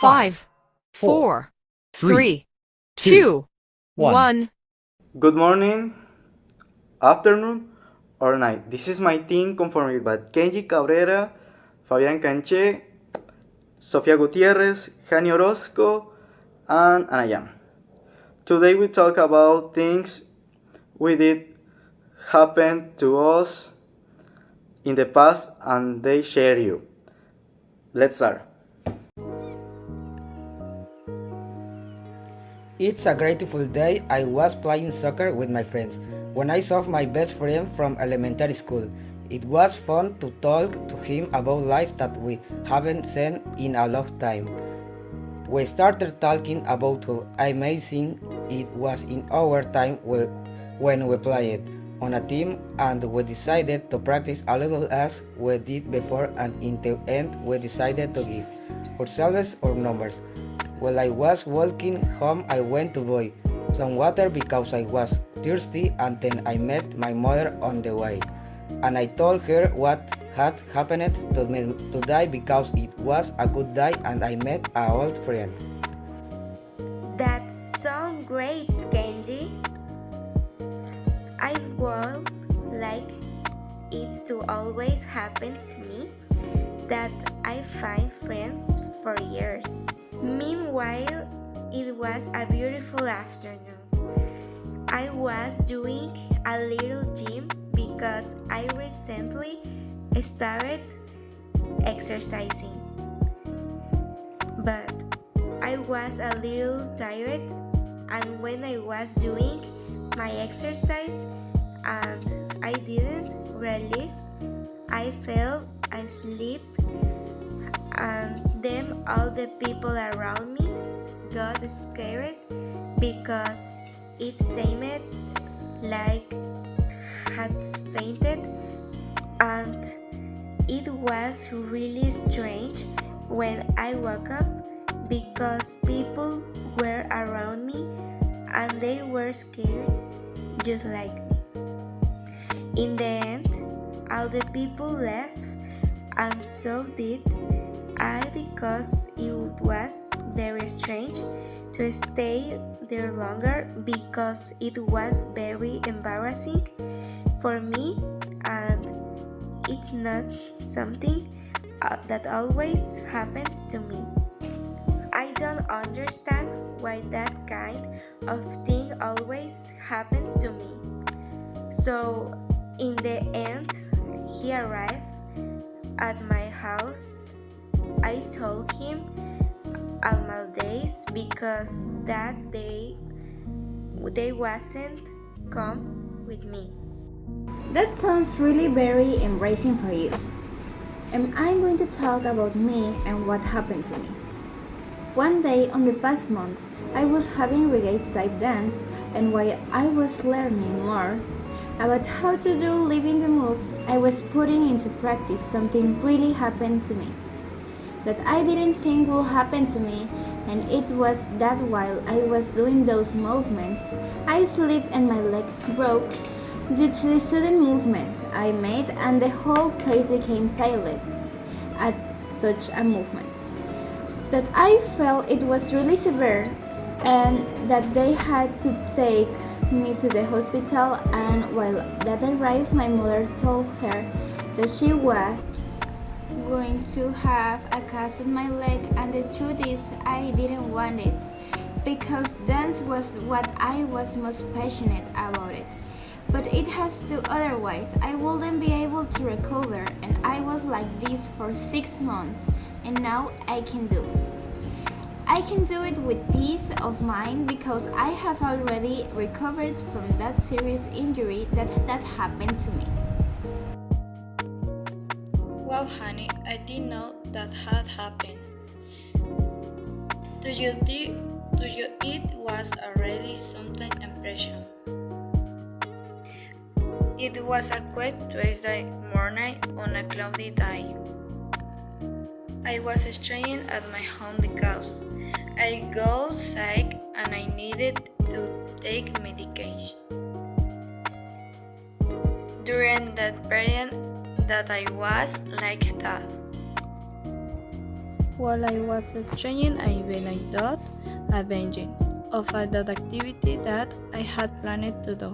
5, 4, 3, 2, 1. Good morning, afternoon, or night. This is my team conformed by Kenji Cabrera, Fabián Canché, Sofía Gutiérrez, Jani Orozco, and Anayam. Today we talk about things we did happen to us in the past and they share you. Let's start. It's a grateful day. I was playing soccer with my friends when I saw my best friend from elementary school. It was fun to talk to him about life that we haven't seen in a long time. We started talking about how amazing it was in our time when we played on a team, and we decided to practice a little as we did before, and in the end we decided to give ourselves our numbers. While I was walking home, I went to buy some water because I was thirsty, and then I met my mother on the way, and I told her what had happened to me today because it was a good day and I met an old friend. That's so great, Kenji. I would like it to always happens to me that I find friends for years. Meanwhile, it was a beautiful afternoon. I was doing a little gym because I recently started exercising. But I was a little tired, and when I was doing my exercise and I didn't realize I fell asleep, and then all the people around me got scared because it seemed like had fainted, and it was really strange when I woke up because people were around me and they were scared just like me. In the end, all the people left, and so did I because it was very strange to stay there longer because it was very embarrassing for me, and it's not something that always happens to me. I don't understand why that kind of thing always happens to me. So in the end, he arrived at my house. I told him all my days because that day they wasn't come with me. That sounds really very embracing for you. And I'm going to talk about me and what happened to me. One day on the past month, I was having reggae type dance, and while I was learning more about how to do living the move, I was putting into practice something really happened to me that I didn't think would happen to me, and it was that while I was doing those movements, I slipped and my leg broke due to the sudden movement I made, and the whole place became silent at such a movement. That I felt it was really severe and that they had to take me to the hospital, and while that arrived, my mother told her that she was going to have a cast on my leg, and the truth is I didn't want it because dance was what I was most passionate about it. But it has to, otherwise I wouldn't be able to recover, and I was like this for 6 months, and now I can do it with peace of mind because I have already recovered from that serious injury that happened to me. Wow, honey, I didn't know that had happened. Do you it was already something impression? It was a quiet Tuesday morning on a cloudy day. I was staying at my home because I got sick and I needed to take medication. During that period that I was like that, While I was studying, I thought avenging of a that activity that I had planned to do.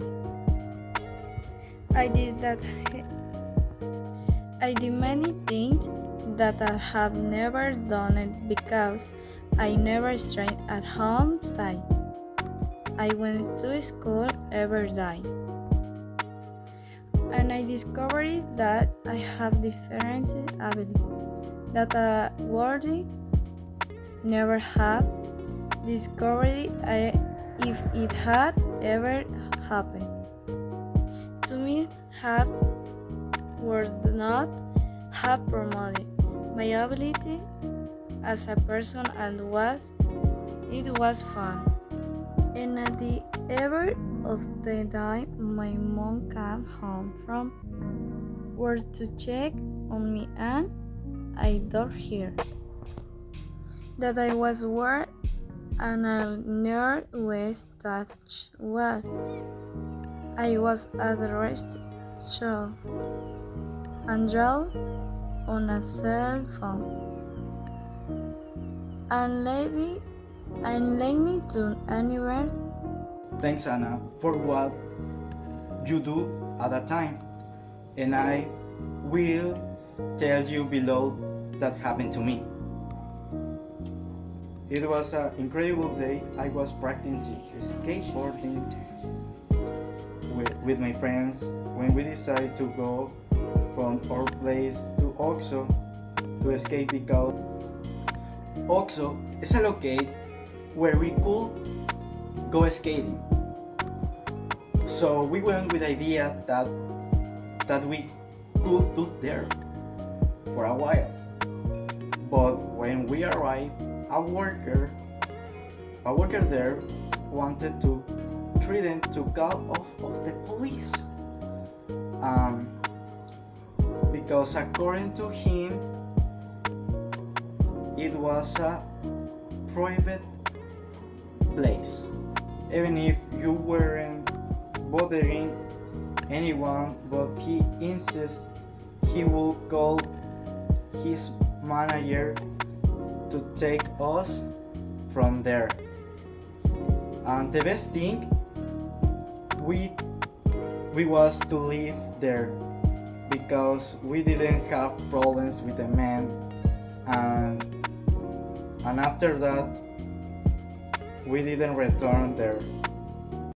I did that. I did many things that I have never done it because I never stayed at home stay. I went to school every day. And I discovered that I have different abilities that a worthy never have discovered if it had ever happened. To me, have would not have promoted my ability as a person and it was fun. And at the end of the day, my mom came home from work to check on me and I told her that I was worried and I nervous that well, I was at the rest show and draw on a cell phone and leave me to anywhere. Thanks, Anna, for what you do at that time. And I will tell you below that happened to me. It was an incredible day. I was practicing skateboarding with my friends when we decided to go from our place to Oxo to skate because Oxo is a locale where we could go skating. So we went with the idea that we could do there for a while. But when we arrived, a worker there wanted to threaten to call off of the police. Because according to him, it was a private place. Even if you weren't bothering anyone, but he insists he will call his manager to take us from there. And the best thing we was to live there because we didn't have problems with the man, and after that we didn't return there.